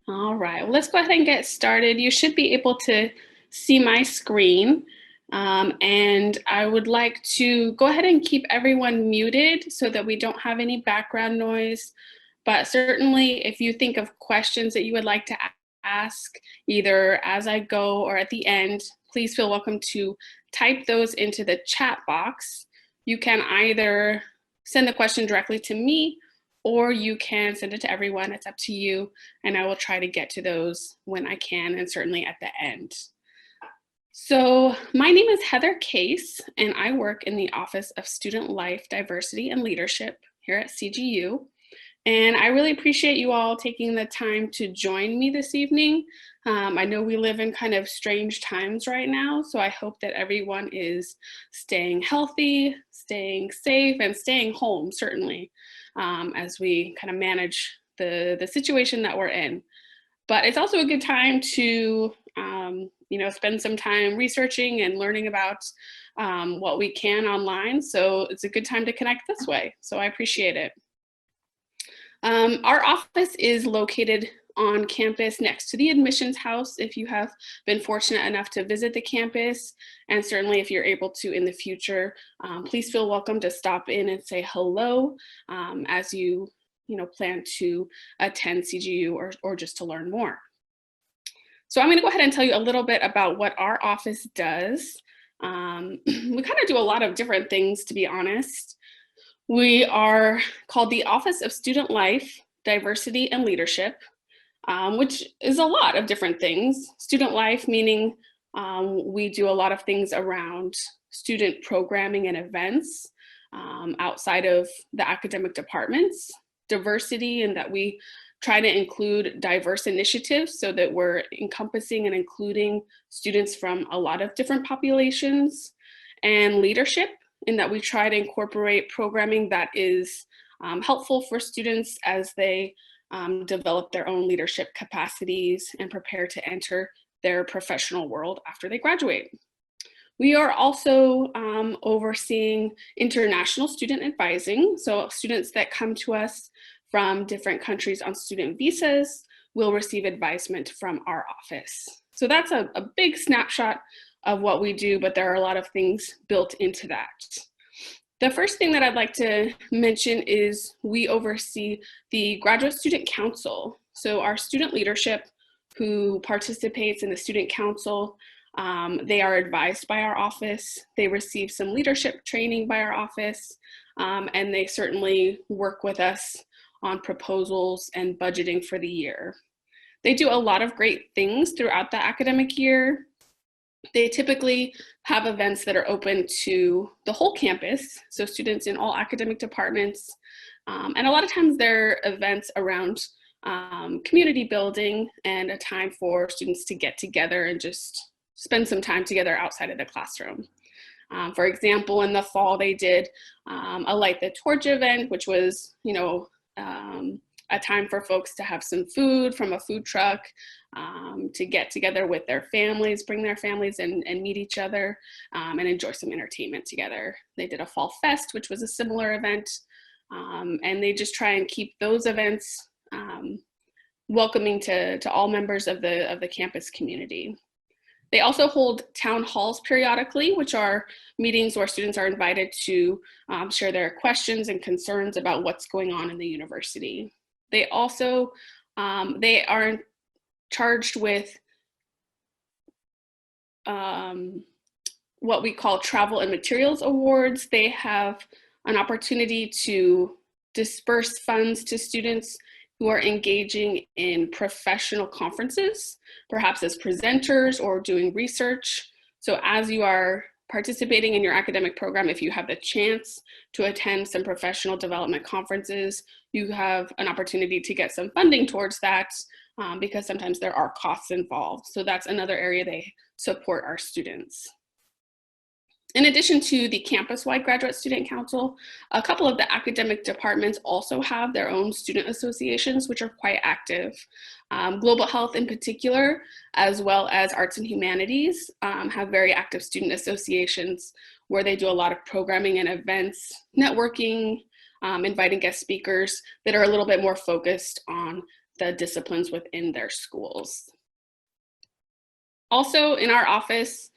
All right, well, let's go ahead and get started. You should be able to see my screen. And I would like to go ahead and keep everyone muted so that we don't have any background noise. But certainly, if you think of questions that you would like to ask, either as I go or at the end, please feel welcome to type those into the chat box. You can either send the question directly to me, or you can send it to everyone. It's up to you, and I will try to get to those when I can, and certainly at the end. So my name is Heather Case, and I work in the Office of Student Life, Diversity, and Leadership here at CGU. And I really appreciate you all taking the time to join me this evening. I know we live in kind of strange times right now, so I hope that everyone is staying healthy, staying safe, and staying home, certainly, as we kind of manage the situation that we're in. But it's also a good time to spend some time researching and learning about what we can online. So it's a good time to connect this way. So I appreciate it. Our office is located on campus next to the admissions house if you have been fortunate enough to visit the campus. And certainly if you're able to in the future, please feel welcome to stop in and say hello as you plan to attend CGU or just to learn more. So I'm going to go ahead and tell you a little bit about what our office does. We kind of do a lot of different things, to be honest. We are called the Office of Student Life, Diversity, and Leadership, which is a lot of different things. Student life meaning we do a lot of things around student programming and events outside of the academic departments. Diversity in that we try to include diverse initiatives so that we're encompassing and including students from a lot of different populations. And leadership in that we try to incorporate programming that is helpful for students as they develop their own leadership capacities and prepare to enter their professional world after they graduate. We are also overseeing international student advising. So students that come to us from different countries on student visas will receive advisement from our office. So that's a big snapshot of what we do, but there are a lot of things built into that. The first thing that I'd like to mention is we oversee the Graduate Student Council. So our student leadership who participates in the Student Council, they are advised by our office. They receive some leadership training by our office, and they certainly work with us on proposals and budgeting for the year. They do a lot of great things throughout the academic year. They typically have events that are open to the whole campus, so students in all academic departments. And a lot of times they're events around community building and a time for students to get together and just spend some time together outside of the classroom. For example, in the fall, they did a Light the Torch event, which was, a time for folks to have some food from a food truck, to get together with their families, bring their families and meet each other and enjoy some entertainment together. They did a Fall Fest, which was a similar event, and they just try and keep those events welcoming to all members of the campus community. They also hold town halls periodically, which are meetings where students are invited to share their questions and concerns about what's going on in the university. They also, they are charged with what we call travel and materials awards. They have an opportunity to disperse funds to students who are engaging in professional conferences, perhaps as presenters or doing research. So as you are participating in your academic program, if you have the chance to attend some professional development conferences, you have an opportunity to get some funding towards that because sometimes there are costs involved. So that's another area they support our students. In addition to the campus-wide Graduate Student Council, a couple of the academic departments also have their own student associations, which are quite active. Global Health in particular, as well as Arts and Humanities, have very active student associations where they do a lot of programming and events, networking, inviting guest speakers that are a little bit more focused on the disciplines within their schools. Also in our office,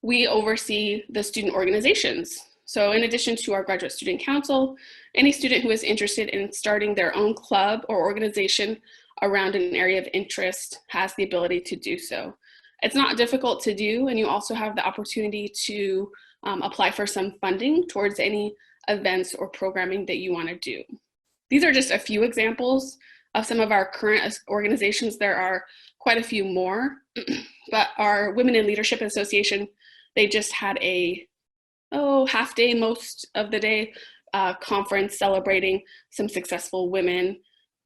we oversee the student organizations. So in addition to our Graduate Student Council, any student who is interested in starting their own club or organization around an area of interest has the ability to do so. It's not difficult to do, and you also have the opportunity to apply for some funding towards any events or programming that you want to do. These are just a few examples of some of our current organizations. There are quite a few more, but our Women in Leadership Association, they just had a half day, most of the day, conference celebrating some successful women.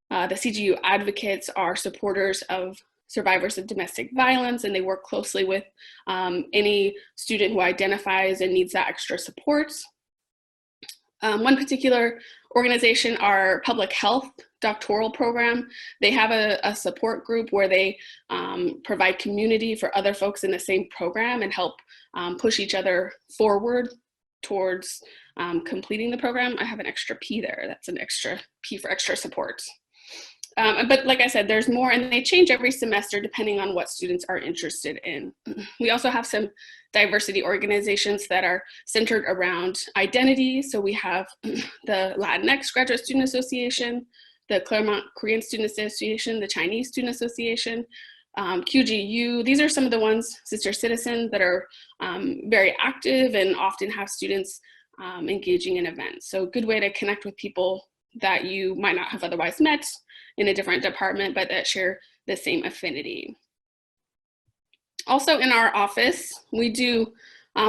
The CGU advocates are supporters of survivors of domestic violence, and they work closely with any student who identifies and needs that extra support. One particular organization, our public health doctoral program, they have a support group where they provide community for other folks in the same program and help push each other forward towards completing the program. I have an extra P there. That's an extra P for extra support. But like I said, there's more, and they change every semester depending on what students are interested in. We also have some diversity organizations that are centered around identity. So we have the Latinx Graduate Student Association, the Claremont Korean Student Association, the Chinese Student Association, QGU. These are some of the ones, Sister Citizen, that are very active and often have students engaging in events. So a good way to connect with people that you might not have otherwise met in a different department, but that share the same affinity. Also in our office, we do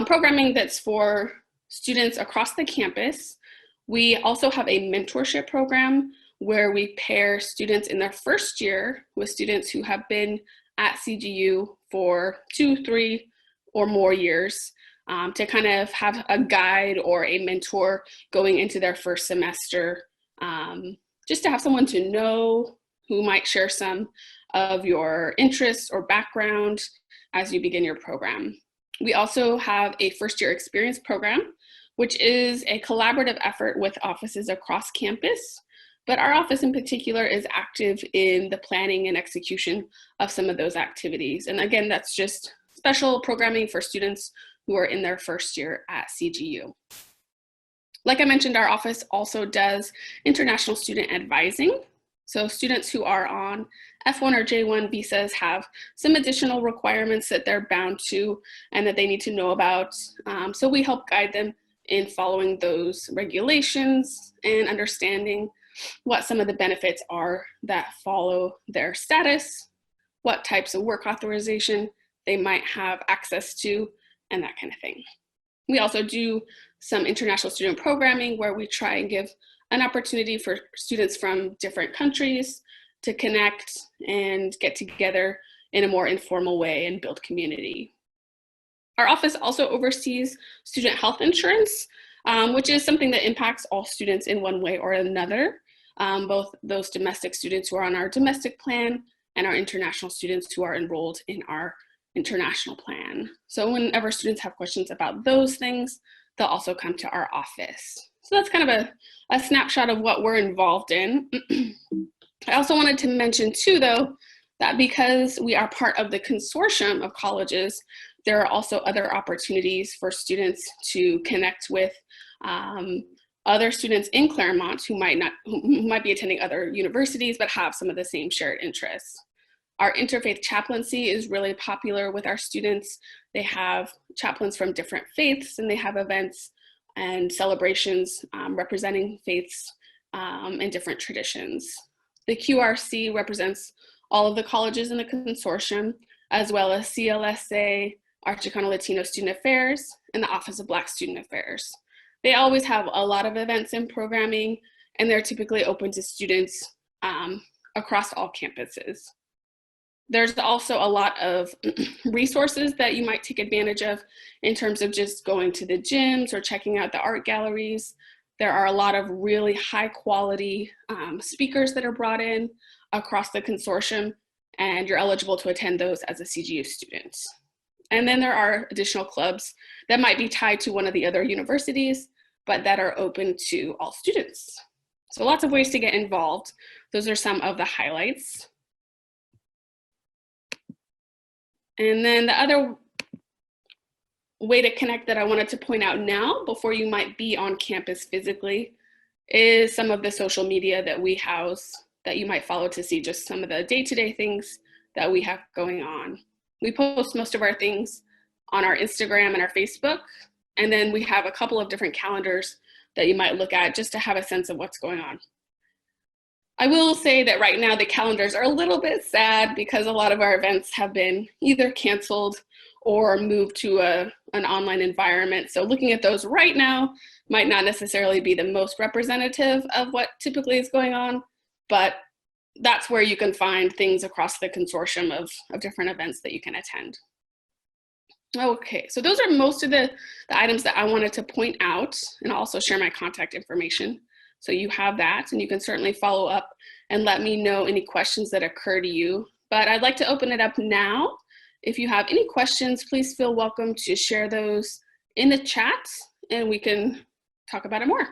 programming that's for students across the campus. We also have a mentorship program where we pair students in their first year with students who have been at CGU for 2, 3, or more years to kind of have a guide or a mentor going into their first semester, just to have someone to know who might share some of your interests or background as you begin your program. We also have a first year experience program, which is a collaborative effort with offices across campus, but our office in particular is active in the planning and execution of some of those activities. And again, that's just special programming for students who are in their first year at CGU. Like I mentioned, our office also does international student advising. So students who are on F1 or J1 visas have some additional requirements that they're bound to and that they need to know about. So we help guide them in following those regulations and understanding what some of the benefits are that follow their status, what types of work authorization they might have access to, and that kind of thing. We also do some international student programming where we try and give an opportunity for students from different countries to connect and get together in a more informal way and build community. Our office also oversees student health insurance, which is something that impacts all students in one way or another, both those domestic students who are on our domestic plan and our international students who are enrolled in our international plan. So whenever students have questions about those things, they'll also come to our office. So that's kind of a snapshot of what we're involved in. I also wanted to mention too, though, that because we are part of the consortium of colleges, there are also other opportunities for students to connect with other students in Claremont who might be attending other universities but have some of the same shared interests. Our interfaith chaplaincy is really popular with our students. They have chaplains from different faiths, and they have events and celebrations representing faiths and different traditions. The QRC represents all of the colleges in the consortium, as well as CLSA, our Chicano Latino Student Affairs, and the Office of Black Student Affairs. They always have a lot of events and programming, and they're typically open to students across all campuses. There's also a lot of resources that you might take advantage of in terms of just going to the gyms or checking out the art galleries. There are a lot of really high quality speakers that are brought in across the consortium, and you're eligible to attend those as a CGU student. And then there are additional clubs that might be tied to one of the other universities, but that are open to all students. So lots of ways to get involved. those are some of the highlights. And then the other way to connect that I wanted to point out now, before you might be on campus physically, is some of the social media that we house that you might follow to see just some of the day-to-day things that we have going on. We post most of our things on our Instagram and our Facebook, and then we have a couple of different calendars that you might look at just to have a sense of what's going on. I will say that right now the calendars are a little bit sad because a lot of our events have been either canceled or moved to an online environment. So looking at those right now might not necessarily be the most representative of what typically is going on, but that's where you can find things across the consortium of different events that you can attend. Okay, so those are most of the items that I wanted to point out, and I'll also share my contact information. So you have that, and you can certainly follow up and let me know any questions that occur to you. But I'd like to open it up now. If you have any questions, please feel welcome to share those in the chat, and we can talk about it more.